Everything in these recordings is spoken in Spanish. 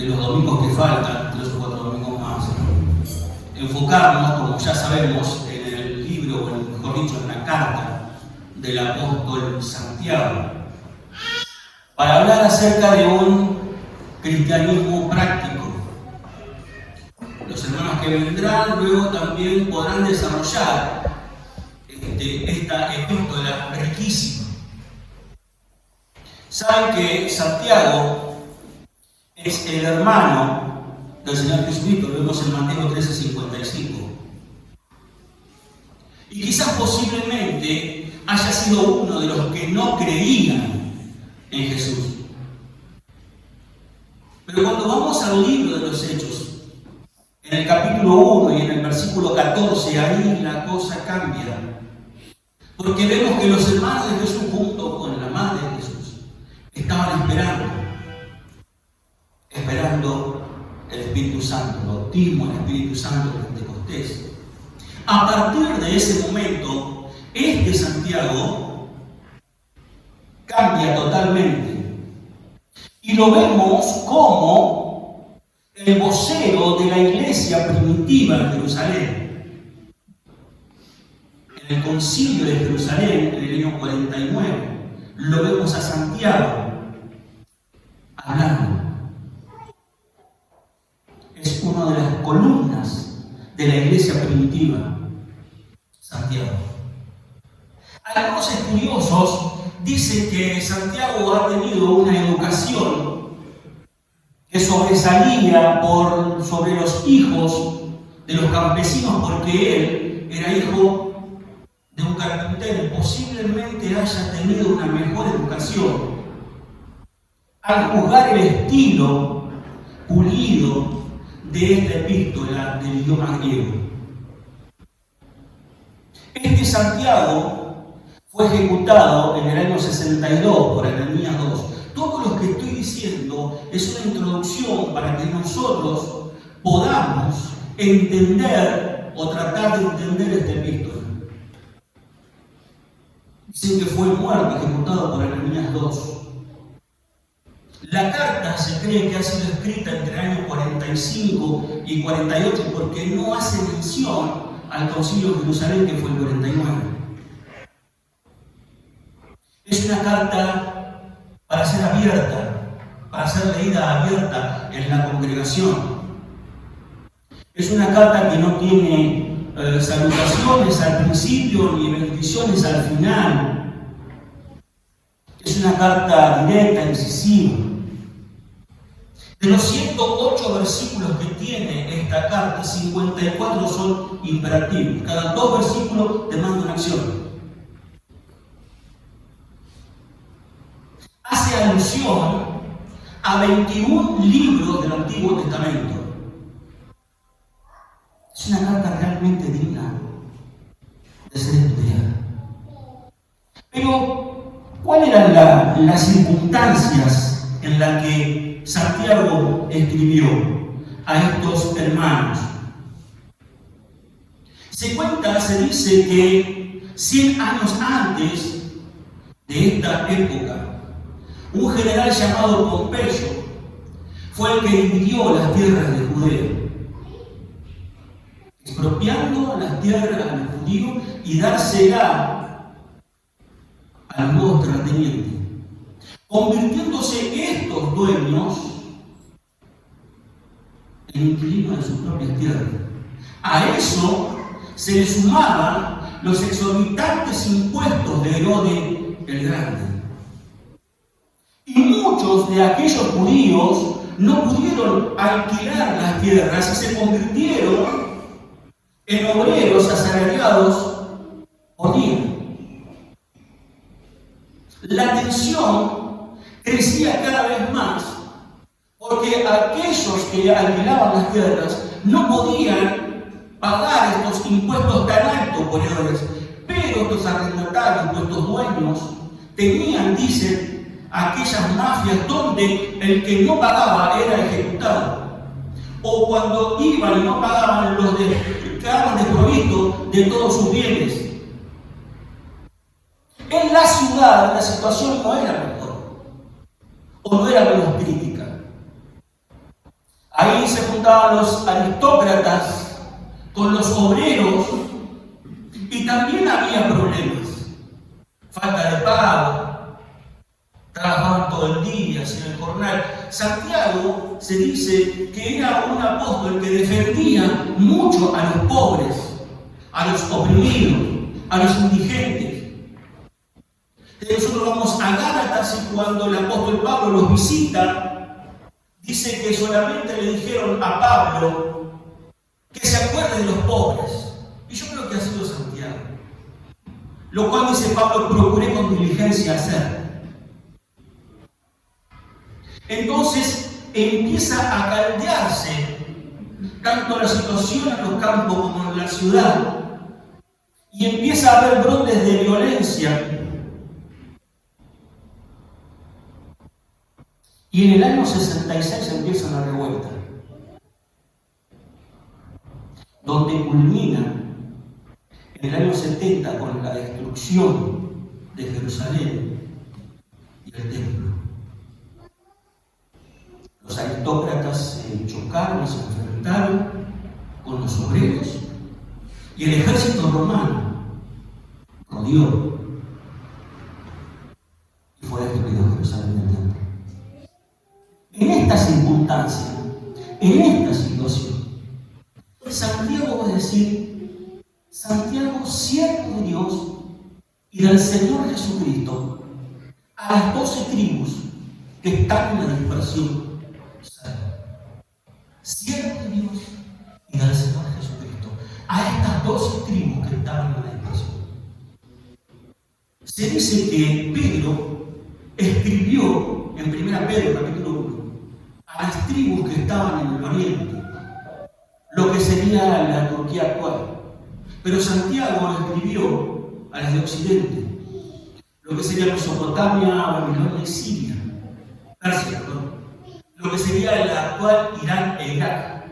los domingos que faltan, 3 o 4 domingos más, enfocarnos, como ya sabemos, en el libro, o mejor dicho, en la carta del apóstol Santiago, para hablar acerca de un cristianismo práctico. Los hermanos que vendrán luego también podrán desarrollar esta epístola riquísima. Saben que Santiago es el hermano del Señor Jesucristo, lo vemos en Mateo 13:55. Y quizás posiblemente haya sido uno de los que no creían en Jesús. Pero cuando vamos al libro de los Hechos, en el capítulo 1 y en el versículo 14, ahí la cosa cambia. Porque vemos que los hermanos de Jesús, junto con la madre de Jesús, estaban esperando el Espíritu Santo, el bautismo del Espíritu Santo de Pentecostés. A partir de ese momento, Santiago cambia totalmente. Y lo vemos como el vocero de la iglesia primitiva en Jerusalén. En el concilio de Jerusalén, en el año 49, lo vemos a Santiago hablando. Es una de las columnas de la iglesia primitiva, Santiago. Algunos estudiosos dicen que Santiago ha tenido una educación que sobresalía sobre los hijos de los campesinos, porque él era hijo de un carpintero y posiblemente haya tenido una mejor educación. Al juzgar el estilo pulido de esta epístola del idioma griego. Santiago fue ejecutado en el año 62 por Ananías II. Todo lo que estoy diciendo es una introducción para que nosotros podamos entender o tratar de entender esta epístola. Dicen que fue muerto, ejecutado por Ananías II. La carta se cree que ha sido escrita entre el año 45 y 48 porque no hace mención al concilio de Jerusalén, que fue el 49. Es una carta para ser abierta, para ser leída abierta en la congregación. Es una carta que no tiene salutaciones al principio ni bendiciones al final. Es una carta directa, incisiva. De los 108 versículos que tiene esta carta, 54 son imperativos. Cada 2 versículos demanda una acción. Hace alusión a 21 libros del Antiguo Testamento. Es una carta realmente digna de ser estudiada. Pero, ¿cuáles eran las circunstancias en las que Santiago escribió a estos hermanos? Se dice que 100 años antes de esta época, un general llamado Pompeyo fue el que dividió las tierras de Judea, expropiando las tierras a los judíos y dársela a los nuevos terratenientes, convirtiéndose estos dueños en inquilinos de sus propias tierras. A eso se le sumaban los exorbitantes impuestos de Herodes el Grande. Y muchos de aquellos judíos no pudieron alquilar las tierras y se convirtieron en obreros asalariados por día. La tensión crecía cada vez más, porque aquellos que alquilaban las tierras no podían pagar estos impuestos tan altos por Herodes, pero estos arrendatarios, estos dueños, tenían, dicen, aquellas mafias donde el que no pagaba era ejecutado. O cuando iban y no pagaban, quedaban desprovistos de todos sus bienes. En la ciudad la situación no era mejor, o no era menos crítica. Ahí se juntaban los aristócratas con los obreros y también había problemas. Falta de pago, trabajaban todo el día, sin el jornal. Santiago se dice que era un apóstol que defendía mucho a los pobres, a los oprimidos, a los indigentes. Nosotros vamos a Gálatas y cuando el apóstol Pablo los visita, dice que solamente le dijeron a Pablo que se acuerde de los pobres. Y yo creo que ha sido Santiago. Lo cual, dice Pablo, procuré con diligencia hacer. Entonces empieza a caldearse tanto la situación en los campos como en la ciudad. Y empieza a haber brotes de violencia. Y en el año 66 empieza una revuelta, donde culmina en el año 70 con la destrucción de Jerusalén y el templo. Los aristócratas se chocaron, se enfrentaron con los obreros y el ejército romano rodeó y fue destruido Jerusalén y el templo. En esta circunstancia, en esta situación, Santiago va a decir, Santiago, siervo de Dios y del Señor Jesucristo, a las 12 tribus que están en la dispersión. Siervo de Dios y del Señor Jesucristo, a estas 12 tribus que estaban en la dispersión. Se dice que Pedro escribió en 1 Pedro capítulo 1 a las tribus que estaban en el oriente, lo que sería la Turquía actual. Pero Santiago lo escribió a las de occidente, lo que sería Mesopotamia, Babilonia y Siria, Persia, perdón, lo que sería el actual Irán e Irak.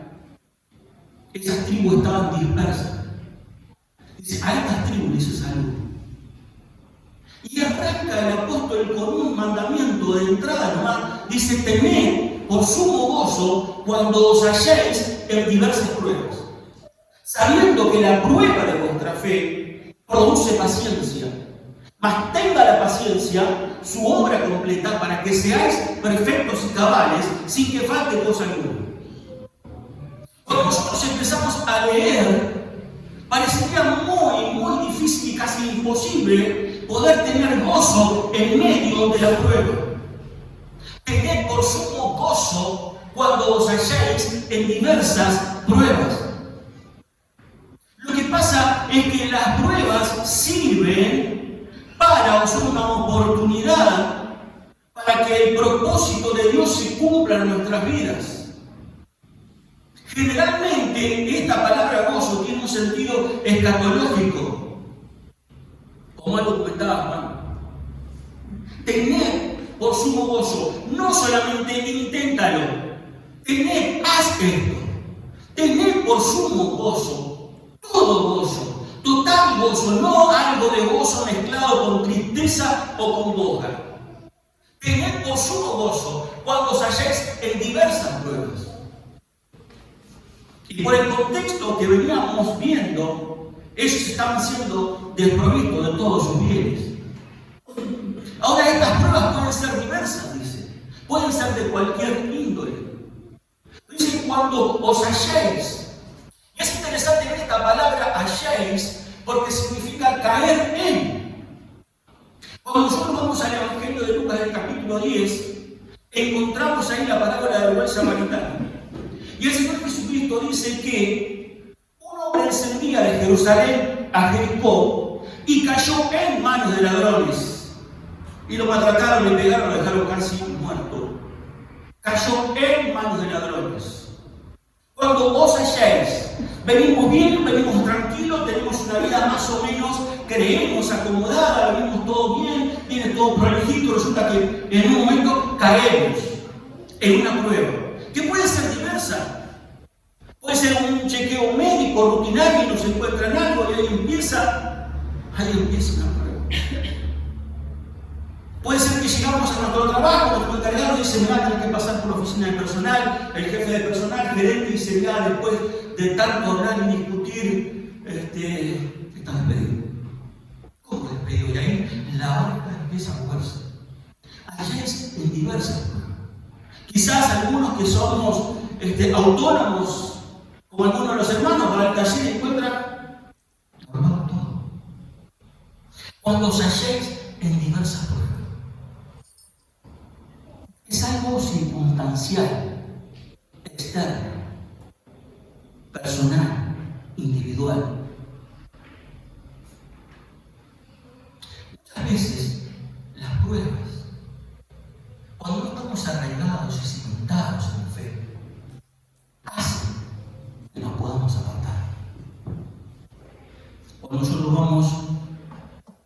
Esas tribus estaban dispersas. Dice, a estas tribus dice salud. Y arranca el apóstol con un mandamiento de entrada nomás. Dice, tened por sumo gozo cuando os halléis en diversas pruebas, sabiendo que la prueba de vuestra fe produce paciencia. Mas tenga la paciencia su obra completa para que seáis perfectos y cabales sin que falte cosa alguna. Cuando nosotros empezamos a leer, parecería muy difícil y casi imposible poder tener gozo en medio de la prueba. Tened por sumo gozo cuando os halláis en diversas pruebas. Lo que pasa es que las pruebas sirven para, o son una oportunidad para que el propósito de Dios se cumpla en nuestras vidas. Generalmente esta palabra gozo tiene un sentido escatológico, como lo comentaba Juan. Tened por sumo gozo, no solamente inténtalo, tened, haz esto, tened por sumo gozo, todo gozo, total gozo, no algo de gozo mezclado con tristeza o con congoja. Tened por sumo gozo cuando os halléis en diversas pruebas. Y por el contexto que veníamos viendo, ellos estaban siendo desprovistos de todos sus bienes. Ahora estas pruebas pueden ser diversas, dice. Pueden ser de cualquier índole. Dice cuando os halléis. Y es interesante ver esta palabra halléis porque significa caer en. Cuando nosotros vamos al Evangelio de Lucas del capítulo 10, encontramos ahí la parábola del buen samaritano. Y el Señor Jesucristo dice que un hombre descendía de Jerusalén a Jericó y cayó en manos de ladrones. Y lo maltrataron, le pegaron, lo dejaron casi muerto. Cayó en manos de ladrones. Cuando vos halláis, venimos bien, venimos tranquilos, tenemos una vida más o menos, creemos acomodada, venimos todo bien, viene todo prolijito, resulta que en un momento caemos en una prueba, que puede ser diversa. Puede ser un chequeo médico rutinario y nos encuentran algo y ahí empieza una prueba. Puede ser que llegamos a nuestro trabajo, nuestro encargado dice, me va a tener que pasar por la oficina de personal, el jefe de personal, gerente, dice, ya después de tanto hablar y discutir, estás despedido. ¿Cómo despedido? Y ahí la barca empieza a moverse. Allá es en diversas pruebas. Quizás algunos que somos autónomos, como algunos de los hermanos, para el taller encuentran normal todo. Cuando os halléis en diversas pruebas, es algo circunstancial, externo, personal, individual. Muchas veces las pruebas, cuando no estamos arraigados y cimentados en fe, hacen que nos podamos apartar. Cuando nosotros vamos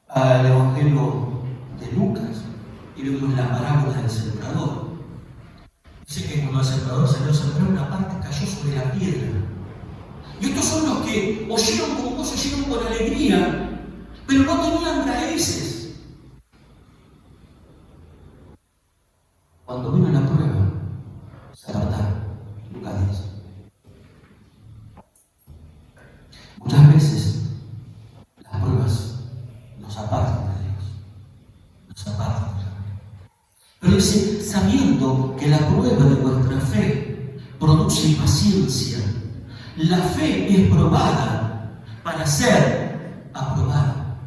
al Evangelio de Lucas y vemos la parábola del sembrador, dice que cuando el sembrador salió a sembrar, una parte cayó sobre la piedra. Y estos son los que oyeron con gozo, oyeron con alegría, pero no tenían raíces. Cuando vino la prueba, se apartaron. Lucas dice. Muchas veces las pruebas nos apartan de Dios, nos apartan de la fe. Pero dice, sabiendo que la prueba de vuestra fe produce paciencia, la fe es probada para ser aprobada.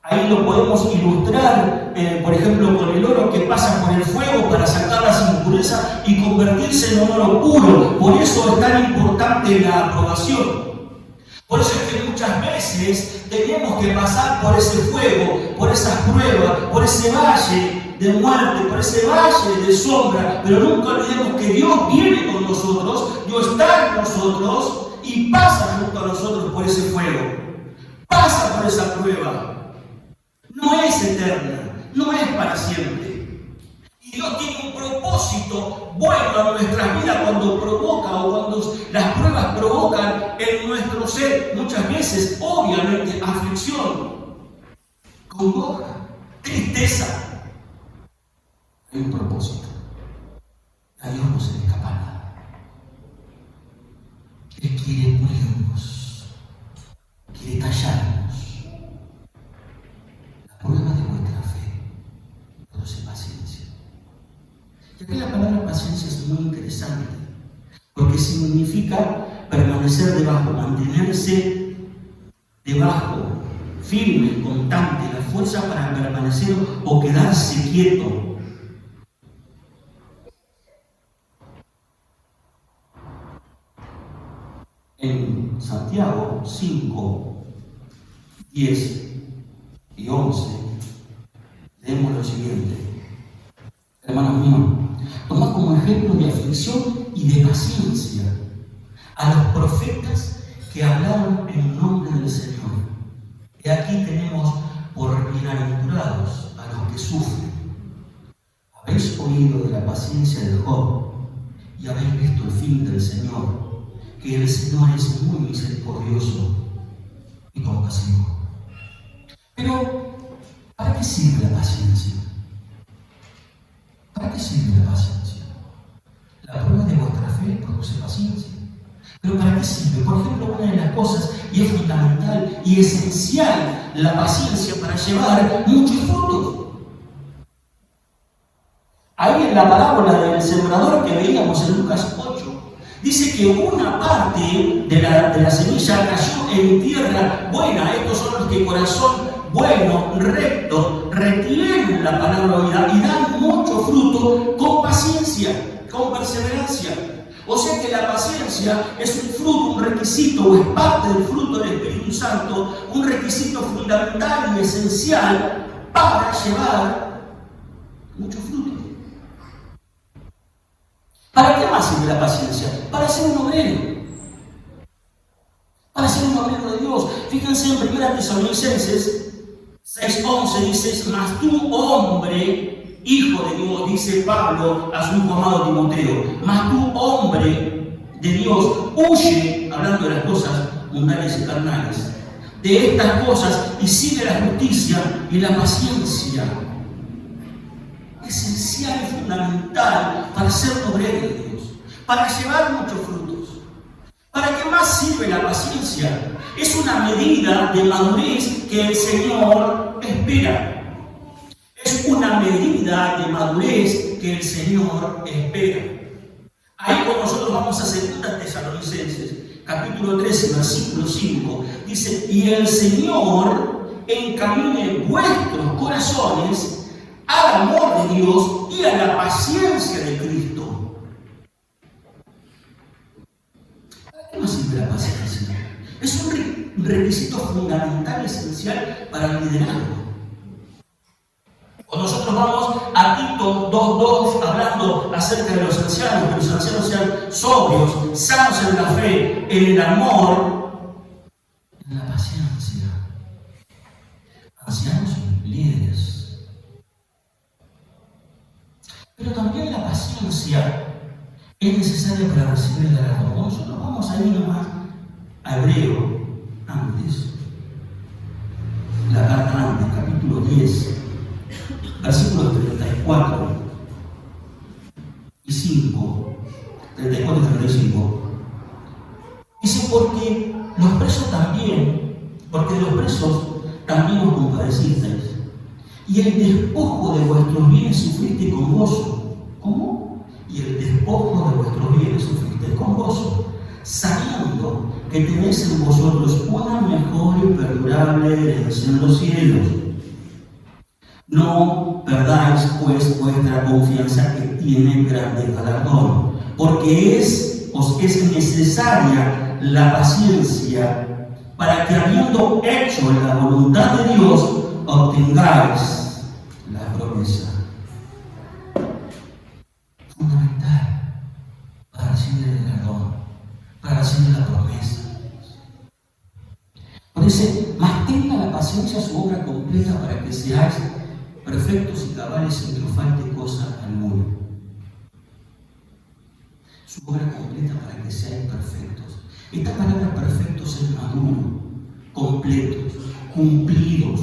Ahí lo podemos ilustrar, por ejemplo, con el oro que pasa por el fuego para sacar las impurezas y convertirse en un oro puro. Por eso es tan importante la aprobación. Por eso es que muchas veces tenemos que pasar por ese fuego, por esas pruebas, por ese valle de muerte, por ese valle de sombra. Pero nunca olvidemos que Dios viene con nosotros, Dios está en nosotros y pasa junto a nosotros por ese fuego. Pasa por esa prueba. No es eterna, no es para siempre. Y Dios tiene un propósito bueno en nuestras vidas cuando provoca o cuando las pruebas provocan en nuestro ser muchas veces, obviamente, aflicción, congoja, tristeza. Hay un propósito. A Dios no se le escapa nada. Él quiere pulirnos, quiere tallarnos. Prueba de vuestra fe produce paciencia. Y aquí la palabra paciencia es muy interesante, porque significa permanecer debajo, mantenerse debajo, firme, constante, la fuerza para permanecer o quedarse quieto. En Santiago 5, 10 y 11, leemos lo siguiente. Hermanos míos, tomad como ejemplo de aflicción y de paciencia a los profetas que hablaron en nombre del Señor. Y aquí tenemos por bienaventurados a los que sufren. Habéis oído de la paciencia de Job y habéis visto el fin del Señor, que el Señor es muy misericordioso y compasivo. Pero, ¿para qué sirve la paciencia? ¿Para qué sirve la paciencia? La prueba de vuestra fe produce paciencia. ¿Pero para qué sirve? Por ejemplo, una de las cosas, y es fundamental y esencial, la paciencia para llevar muchos frutos. Ahí en la parábola del sembrador que veíamos en Lucas 8, dice que una parte de la semilla cayó en tierra buena. Estos son los que corazón bueno, recto, retienen la palabra oída y dan mucho fruto con paciencia, con perseverancia. O sea que la paciencia es un fruto, un requisito, o es parte del fruto del Espíritu Santo, un requisito fundamental y esencial para llevar mucho fruto. ¿Para qué más sirve la paciencia? Para ser un obrero. Para ser un obrero de Dios. Fíjense en 1 Tesalonicenses 6:11 dice, mas tú, hombre, hijo de Dios, dice Pablo a su hijo amado Timoteo, mas tú, hombre de Dios, huye, hablando de las cosas mundanas y carnales, de estas cosas y sigue la justicia y la paciencia. Esencial y fundamental para ser obrero de Dios, para llevar muchos frutos. ¿Para qué más sirve la paciencia? Es una medida de madurez que el Señor espera. Es una medida de madurez que el Señor espera. Ahí cuando nosotros vamos a 2 Tesalonicenses, capítulo 13, versículo 5, dice: y el Señor encamine vuestros corazones al amor de Dios y a la paciencia de Cristo. ¿Para qué nos sirve la paciencia? Es un requisito fundamental y esencial para el liderazgo. Cuando nosotros vamos a Tito 2:2 hablando acerca de los ancianos, que los ancianos sean sobrios, sanos en la fe, en el amor, en la paciencia. Ancianos y líderes. Pero también la paciencia es necesaria para recibir el galardón. Nosotros vamos a ir nomás a Hebreo, antes, la carta antes, capítulo 10, versículos 34 y 5, 34 y 35. Dice: porque de los presos también os compadecisteis, y el despojo de vuestros bienes sufriste con gozo. ¿Cómo? Y el despojo de vuestros bienes sufriste con gozo, sabiendo que tenéis en vosotros una mejor y perdurable herencia en los cielos. No perdáis pues vuestra confianza, que tiene grande galardón, porque os es necesaria la paciencia, para que, habiendo hecho la voluntad de Dios, obtengáis la promesa. Fundamental para recibir el galardón, para recibir la promesa. Por eso, mantenga la paciencia su obra completa, para que seáis perfectos y cabales sin que os falte cosa alguna. Su obra completa para que seáis perfectos. Esta palabra perfectos es maduro, completos, cumplidos.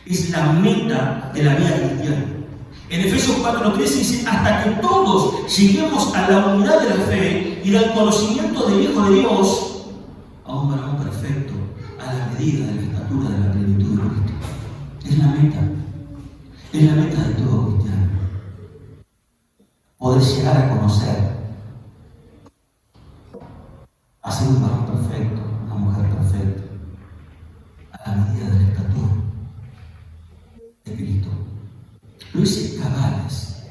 Es la meta de la vida cristiana. En Efesios 4:13 dice: hasta que todos lleguemos a la unidad de la fe y del conocimiento del Hijo de Dios, a un varón perfecto, a la medida de la estatura de la plenitud de Cristo. Es la meta. Es la meta de todo cristiano. Poder llegar a conocer, a ser un varón perfecto, una mujer perfecta, a la medida de la estatura de Cristo. Lo dice cabales.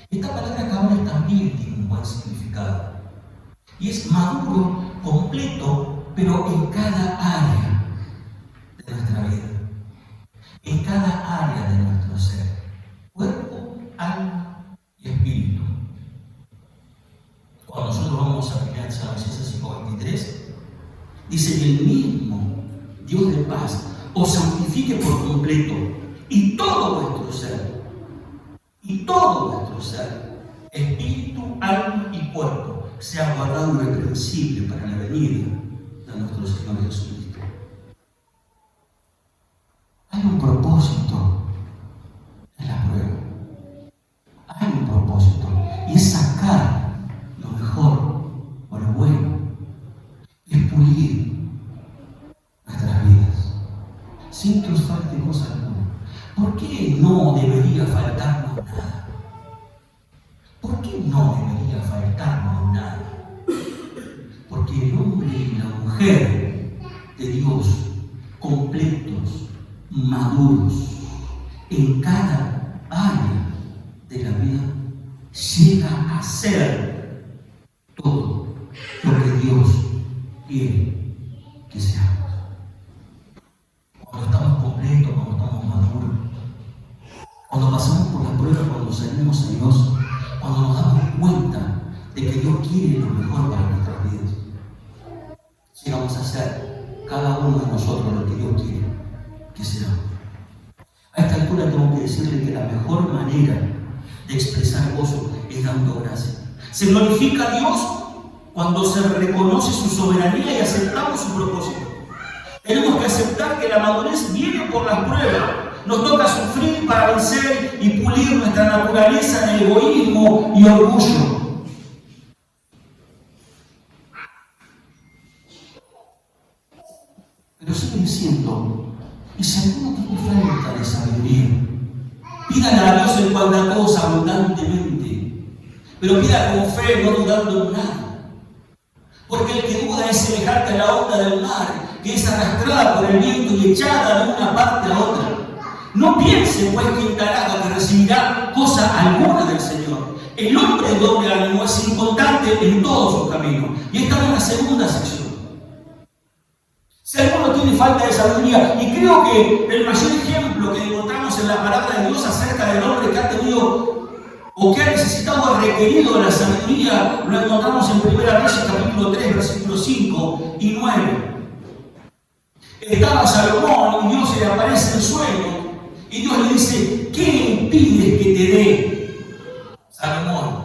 Esta palabra cabales también tiene un buen significado. Y es maduro, completo, pero en cada área de nuestra vida. En cada área de nuestro ser, cuerpo, alma y espíritu. Cuando nosotros vamos a 1 Tesalonicenses 5:23, dice que el mismo Dios de paz os santifique por completo, y todo vuestro ser, espíritu, alma y cuerpo, sea guardado irreprensible para la venida de nuestro Señor Jesucristo. Hay un propósito en la prueba. Hay un propósito. Y es sacar lo mejor o lo bueno. Es pulir nuestras vidas. Sin que os falte cosa alguna. ¿Por qué no debería faltarnos nada? ¿Por qué no debería faltarnos nada? Porque el hombre y la mujer de Dios, completos, maduros en cada área de la vida, llega a ser todo lo que Dios quiere que seamos. Cuando estamos completos, cuando estamos maduros, cuando pasamos por la prueba, cuando salimos a Dios, cuando nos damos cuenta de que Dios quiere lo mejor para nuestras vidas, llegamos a ser cada uno de nosotros lo que Dios quiere que seamos. A esta altura tengo que decirle que la mejor manera de expresar gozo es dando gracias. Se glorifica a Dios cuando se reconoce su soberanía y aceptamos su propósito. Tenemos que aceptar que la madurez viene por las pruebas. Nos toca sufrir para vencer y pulir nuestra naturaleza de egoísmo y orgullo. Pero sigue diciendo, y si alguno tiene falta de sabiduría, pídale a Dios el cual da a todos abundantemente, pero pida con fe, no dudando en nada. Porque el que duda es semejante a la onda del mar, que es arrastrada por el viento y echada de una parte a otra. No piense, pues, que instalado que recibirá cosa alguna del Señor. El hombre de doble ánimo es inconstante en todos sus caminos. Y estamos en la segunda sección. Si alguno tiene falta de sabiduría, y creo que el mayor ejemplo que encontramos en la palabra de Dios acerca del hombre que ha tenido o que ha necesitado o requerido la sabiduría, lo encontramos en 1 Reyes capítulo 3, versículos 5 y 9. Estaba Salomón y Dios se le aparece en sueño y Dios le dice, ¿qué impides que te dé Salomón?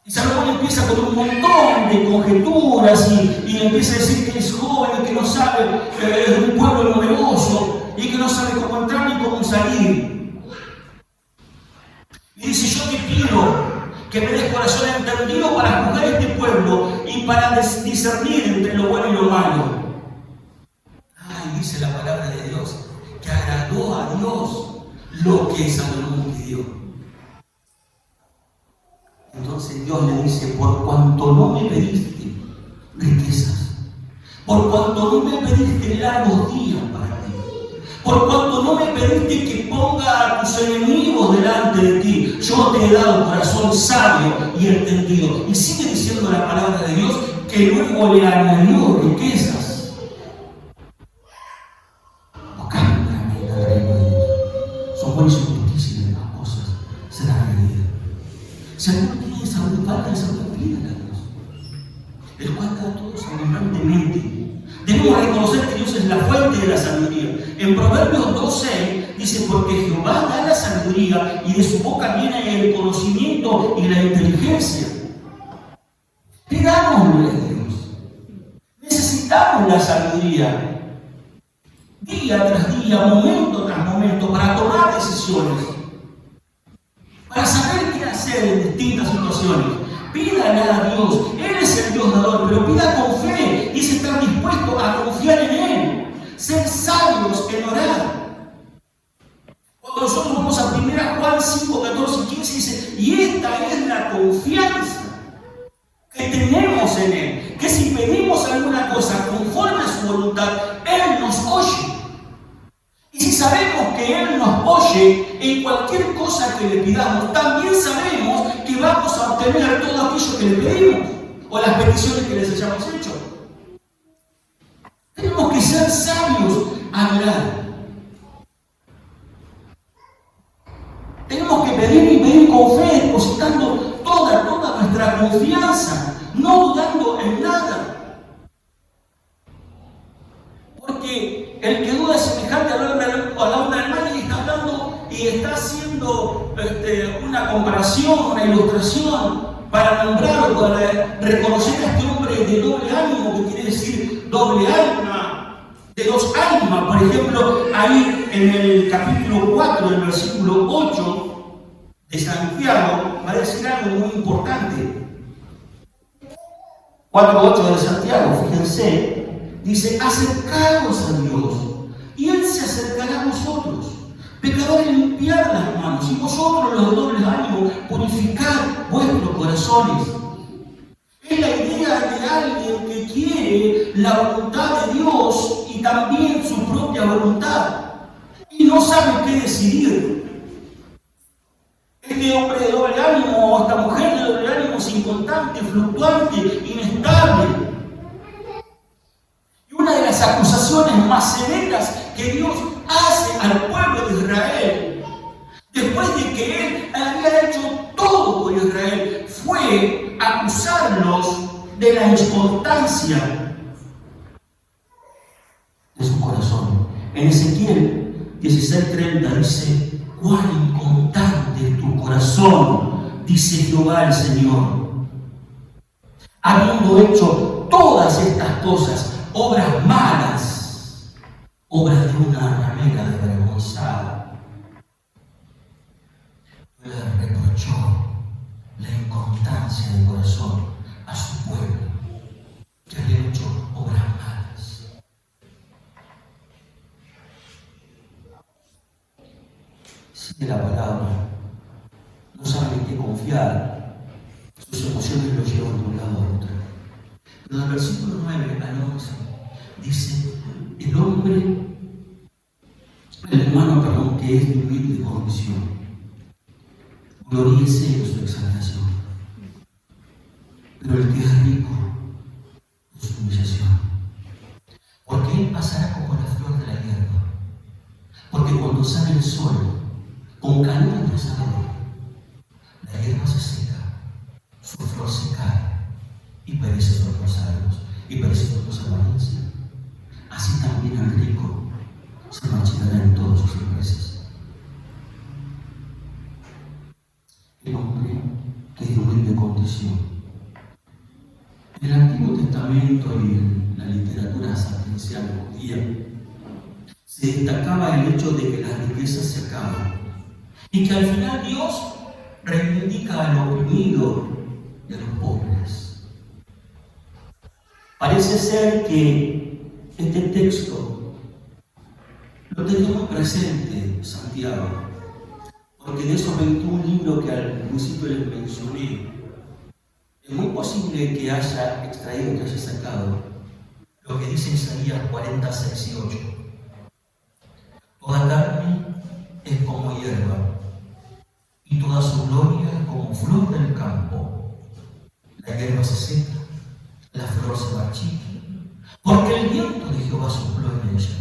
Y Salomón empieza con un montón de conjeturas y le empieza a decir que es joven y que no sabe, es un pueblo numeroso y que no sabe cómo entrar ni cómo salir. Y dice, yo te pido que me des corazón entendido para juzgar este pueblo y para discernir entre lo bueno y lo malo. Ay, dice la palabra de Dios, que agradó a Dios lo que Salomón pidió. Entonces Dios le dice, por cuanto no me pediste riquezas, por cuanto no me pediste largos días para ti, por cuanto no me pediste que ponga a tus enemigos delante de ti, yo te he dado corazón sabio y entendido. Y sigue diciendo la palabra de Dios que luego le añadió riquezas. Buscando realmente el reino de Dios. Son buenas y justicia y demás cosas serán añadidas. Si alguno tiene falta de sabiduría, pídale a Dios, el cual da a todos abundantemente. Debemos reconocer que Dios es la fuente de la sabiduría. En Proverbios 12 dice, porque Jehová da la sabiduría y de su boca viene el conocimiento y la inteligencia. Pidámosle a Dios. Necesitamos la sabiduría. Día tras día, momento tras momento, para tomar decisiones. Para saber qué hacer en distintas situaciones. Pídale a Dios. Él es el Dios dador, pero pida con fe. Dice estar dispuesto a confiar en Él. Ser sabios en orar. Cuando nosotros vamos a 1 Juan 5, 14 y 15, dice, y esta es la confianza que tenemos en Él, que si pedimos alguna cosa conforme a su voluntad, Él nos oye. Y si sabemos que Él nos oye en cualquier cosa que le pidamos, también sabemos que vamos a obtener todo aquello que le pedimos o las peticiones que les hayamos hecho. Tenemos que ser sabios a orar. Tenemos que pedir y pedir con fe, depositando toda nuestra confianza, no dudando en nada. Porque el que duda es semejante a la onda del mar y está hablando y está haciendo una comparación, una ilustración para nombrar o para reconocer a este hombre de doble ánimo, que quiere decir doble alma, de dos almas. Por ejemplo, ahí en el capítulo 4, del versículo 8 de Santiago, va a decir algo muy importante. 4:8 de Santiago, fíjense, dice, acercaos a Dios, y Él se acercará a vosotros. Pecadores, limpiad las manos, y vosotros los de doble ánimo, purificad vuestros corazones. Es la idea de alguien que quiere la voluntad de Dios y también su propia voluntad, y no sabe qué decidir. Este hombre de doble ánimo o esta mujer de doble ánimo es inconstante, fluctuante, inestable. Y una de las acusaciones más severas que Dios hace al pueblo de Israel, después de que Él había hecho todo por Israel, fue acusarlos de la inconstancia de su corazón. En Ezequiel 16:30 dice, cuán inconstante es tu corazón, dice Jehová el Señor. Habiendo hecho todas estas cosas, obras malas, obra de una ramera desvergonzada. Le reprochó la inconstancia del corazón a su pueblo, que había hecho obras malas. Sigue la palabra, no saben en qué confiar, sus emociones lo llevan de un lado a otro. Pero del versículo 9 al 11 dice: el hombre, el hermano, perdón, que es de humilde condición, gloríese en su exaltación. Pero el que es rico en su humillación, porque él pasará como la flor de la hierba, porque cuando sale el sol, con calor abrasador, la hierba se seca, su flor se cae, y perece sus rosarios, y perece sus apariencias. Así también el rico se marchitará en todos sus empresas. El hombre que es de humilde condición. En el Antiguo Testamento y en la literatura sapiencial judía se destacaba el hecho de que las riquezas se acaban y que al final Dios reivindica al oprimido y a los pobres. Parece ser que este texto lo tenía muy presente Santiago, porque de esos 21 libros que al principio les mencioné, es muy posible que haya extraído, que haya sacado lo que dice Isaías 46 y 8. Toda carne es como hierba, y toda su gloria es como flor del campo. La hierba se seca, la flor se marchita, porque el viento de Jehová sopló en ella.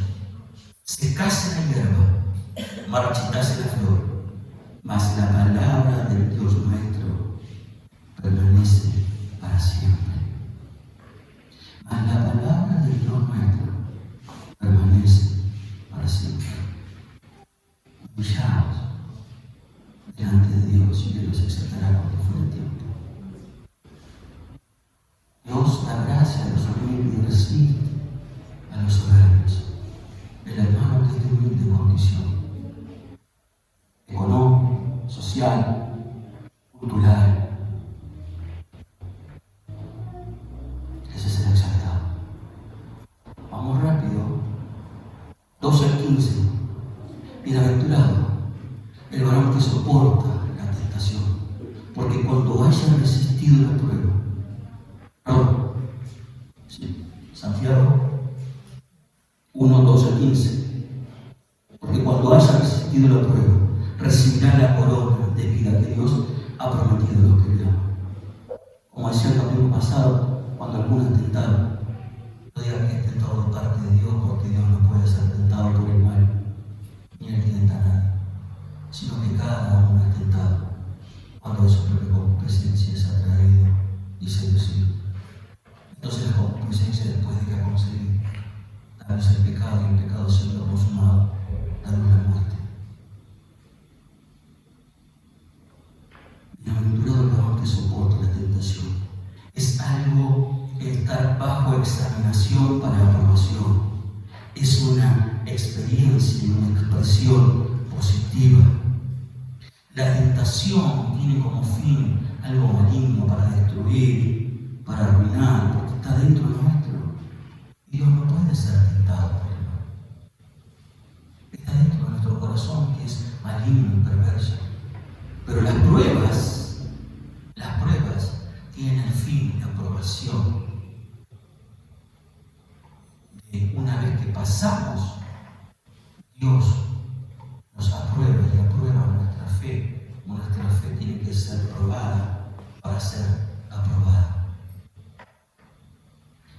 Secase la hierba, marchitase la flor, mas la palabra del Dios nuestro permanece para siempre. Mas la palabra del Dios nuestro permanece para siempre. Humillaos delante de Dios y Él los exaltará cuando fuere tiempo. Dios da gracia a los humildes y resiste a los soberbios. El hermano que es de humilde condición, económico, social, cultural, ese es el exaltado. Vamos rápido. 12 al 15. Bienaventurado el varón que soporta la tentación, porque cuando haya resistido la prueba, Santiago 1, 12 al 15, porque cuando haya resistido la prueba, recibirá la corona de vida que Dios ha prometido a los que le aman. Como decía el capítulo pasado, cuando alguno es tentado, no diga que es tentado de parte de Dios, porque Dios no puede ser tentado por el mal, ni Él tienta a nadie, sino que cada uno es tentado cuando de su propia concupiscencia es atraído y seducido. Entonces la concupiscencia, después de que ha conseguido darnos el pecado y el pecado siendo consumado, darnos la muerte. Bienaventurado el varón que soporta la tentación. Es algo estar bajo examinación para aprobación. Es una experiencia y una expresión positiva. La tentación tiene como fin algo maligno para destruir, para arruinar, porque está dentro nuestro. Y Dios no puede ser tentado por el mal. Está dentro de nuestro corazón, que es maligno y perverso. Pero las pruebas tienen el fin de aprobación. Una vez que pasamos, Dios nos aprueba y aprueba nuestra fe. Nuestra fe tiene que ser probada para ser aprobada.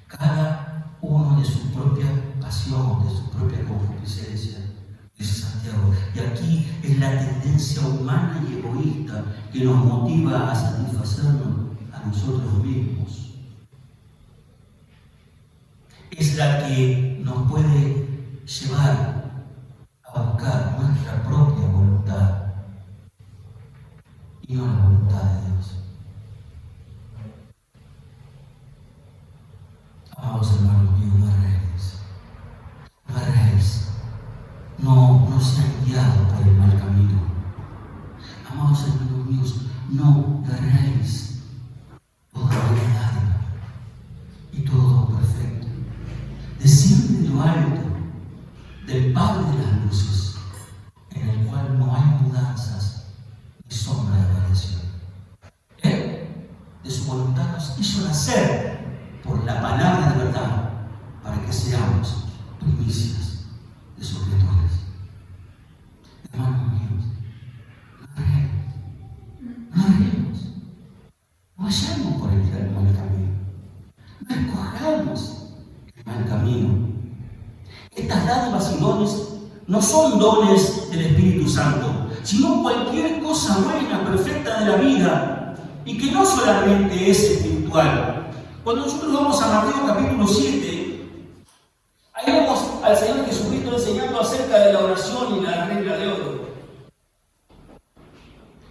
Cada uno de su propia pasión, de su propia concupiscencia, dice Santiago. Y aquí es la tendencia humana y egoísta que nos motiva a satisfacernos a nosotros mismos. Es la que nos puede llevar a buscar nuestra propia voluntad y no la voluntad de Dios. Amados hermanos míos, no erréis. de su voluntad nos hizo nacer por la palabra de verdad, para que seamos primicias de sus criaturas. Hermanos míos, no erremos, no vayamos por el mal camino, no escojamos el mal camino. Estas dádivas y dones no son dones del Espíritu Santo, sino cualquier cosa buena, perfecta de la vida, y que no solamente es espiritual. Cuando nosotros vamos a Mateo capítulo 7, ahí vemos al Señor Jesucristo enseñando acerca de la oración y la regla de oro.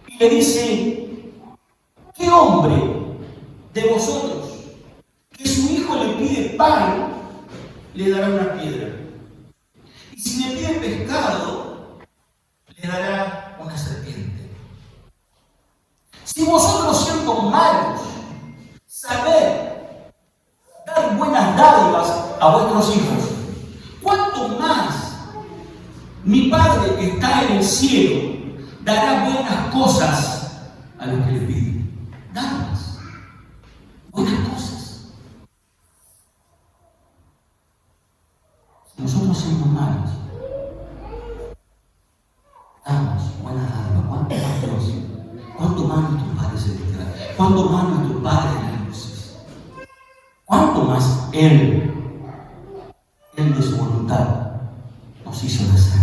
Y le dice: ¿qué hombre de vosotros que su hijo le pide pan, le dará una piedra? Y si le pide pescado, le dará una serpiente. Si vosotros, siendo malos, sabéis dar buenas dádivas a vuestros hijos, ¿cuánto más mi Padre que está en el cielo dará buenas cosas a los que le piden? Dádivas, buenas cosas. Si nosotros siendo malos damos buenas dádivas, ¿cuánto más Dios? ¿Cuánto más nuestro Padre Celestial? ¿Cuánto más nuestro Padre de las luces? ¿Cuánto más Él de su voluntad nos hizo nacer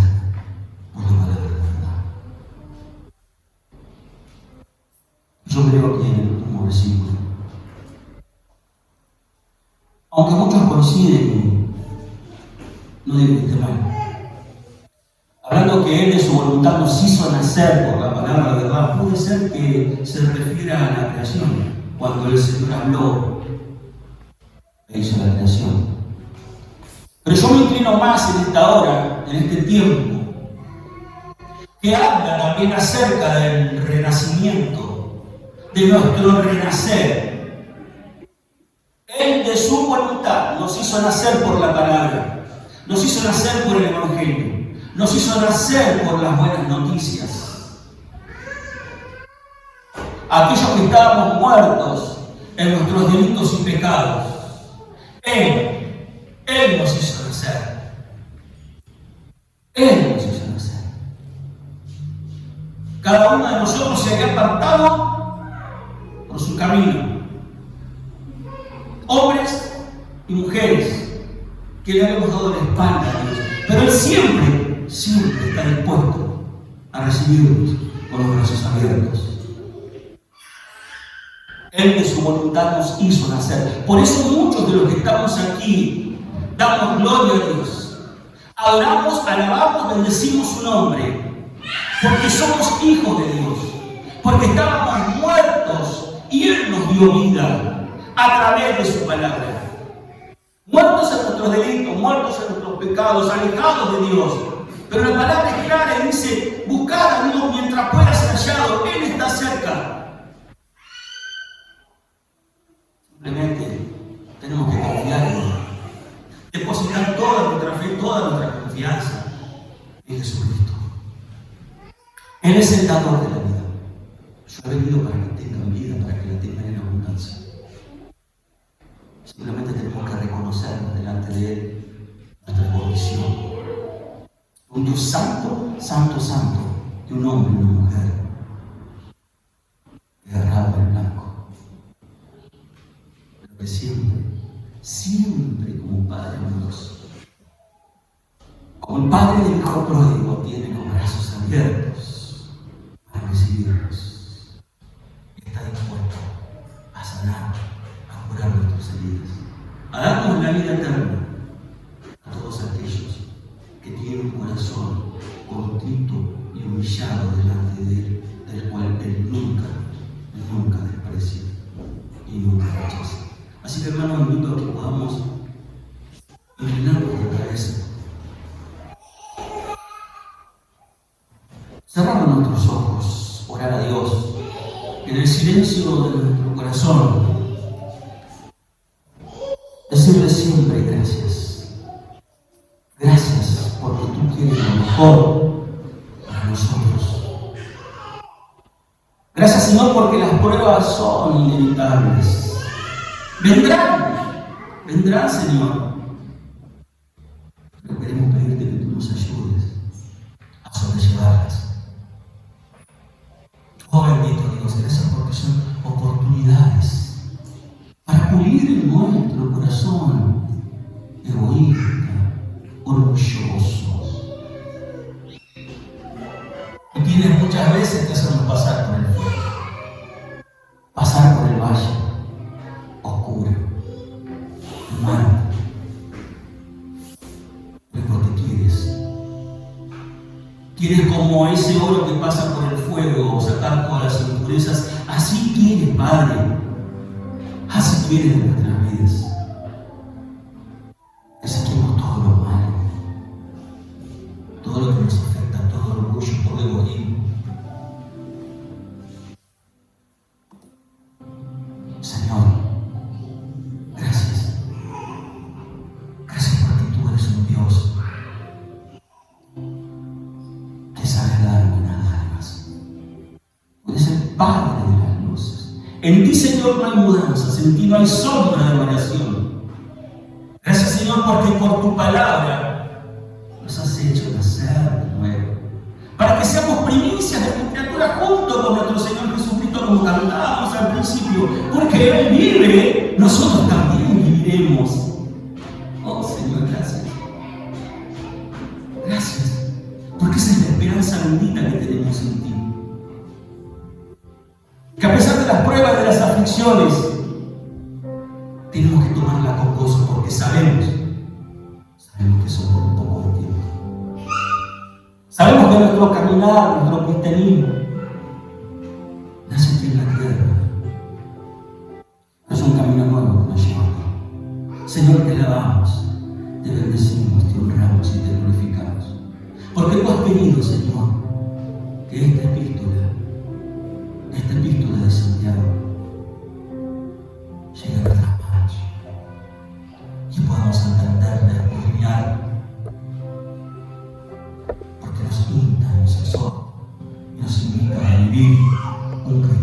por la palabra de verdad? Yo creo que en el último versículo, aunque muchos coinciden, no digo que esté mal, hablando que Él de su voluntad nos hizo nacer por la palabra de verdad, puede ser que se refiera a la creación, cuando el Señor habló e hizo la creación. Pero yo me inclino más en esta hora, en este tiempo, que habla también acerca del renacimiento, de nuestro renacer. Él de su voluntad nos hizo nacer por la palabra, nos hizo nacer por el Evangelio, nos hizo nacer por las buenas noticias. Aquellos que estábamos muertos en nuestros delitos y pecados, Él nos hizo nacer. Él nos hizo nacer. Cada uno de nosotros se había apartado por su camino. Hombres y mujeres que le habíamos dado la espalda a Dios. Pero Él siempre está dispuesto a recibirnos con los brazos abiertos. Él de su voluntad nos hizo nacer. Por eso muchos de los que estamos aquí damos gloria a Dios. Adoramos, alabamos, bendecimos su nombre. Porque somos hijos de Dios. Porque estábamos muertos y Él nos dio vida a través de su palabra. Muertos en nuestros delitos, muertos en nuestros pecados, alejados de Dios. Pero la palabra es clara y dice: buscad a Dios mientras pueda ser hallado. Él está cerca. Simplemente tenemos que confiar en Él. Depositar toda nuestra fe, toda nuestra confianza en Jesucristo. Él es el dador de la vida. Yo he venido para que tengan vida, para que la tengan en abundancia. Simplemente tenemos que reconocer delante de Él nuestra condición. Un Dios santo, santo, santo, y un hombre y una mujer agarrado en blanco. Pero que siempre como Padre amoroso, como el Padre del Hijo pródigo, tiene los brazos abiertos para recibirnos. Está dispuesto a sanar, a curar nuestras heridas, a darnos la vida eterna a todos aquellos que tienen un corazón contrito y humillado delante de Él, del cual Él nunca desprecia y nunca rechaza. Así que, hermanos, invito a que podamos inclinar nuestra cabeza, cerrar nuestros ojos, orar a Dios en el silencio de nuestro corazón, decirle siempre gracias. Gracias porque tú quieres lo mejor para nosotros. Gracias, Señor, porque las pruebas son inevitables. Vendrán, Señor. Pero queremos pedirte que tú nos ayudes a sobrellevarlas. Oh bendito Dios, gracias porque son oportunidades para pulir en nuestro corazón egoísta, orgulloso. Y tienes muchas veces que hacernos pasar por el fuego, pasar por el valle oscuro, malo. Pero porque quieres como ese oro que pasa por el fuego, sacar todas las impurezas. Así quieres, Padre. Así quieres en nuestras vidas. Que saquemos todo lo malo, todo lo que nos afecta, todo el orgullo, todo el egoísmo. Señor, gracias. Gracias porque tú eres un Dios que sabe dar buenas almas. Tú eres el Padre de las luces. En ti, Señor, no hay mudanzas, en ti no hay sombra de variación. Gracias, Señor, porque por tu palabra nos has hecho nacer de nuevo, para que seamos primicias de tu criatura junto con nuestro Señor Jesucristo, como cantábamos al principio. Porque Él vive, nosotros también viviremos. Oh, Señor, gracias. Gracias, porque esa es la esperanza bendita que tenemos en ti. Que a pesar de las pruebas, de las aflicciones, tenemos que tomarla con gozo, porque sabemos que son por un poco de tiempo. Sabemos que nuestro caminar, nuestro cristianismo, nace aquí en la tierra. Es un camino nuevo que nos lleva aquí. Señor, te alabamos, te bendecimos, te honramos y te glorificamos. Porque tú has querido, Señor, que esta epístola de Santiago, llegue a nuestras manos y podamos entenderla, escudriñarla, porque nos pinta, nos exhorta y nos invita a vivir un cristianismo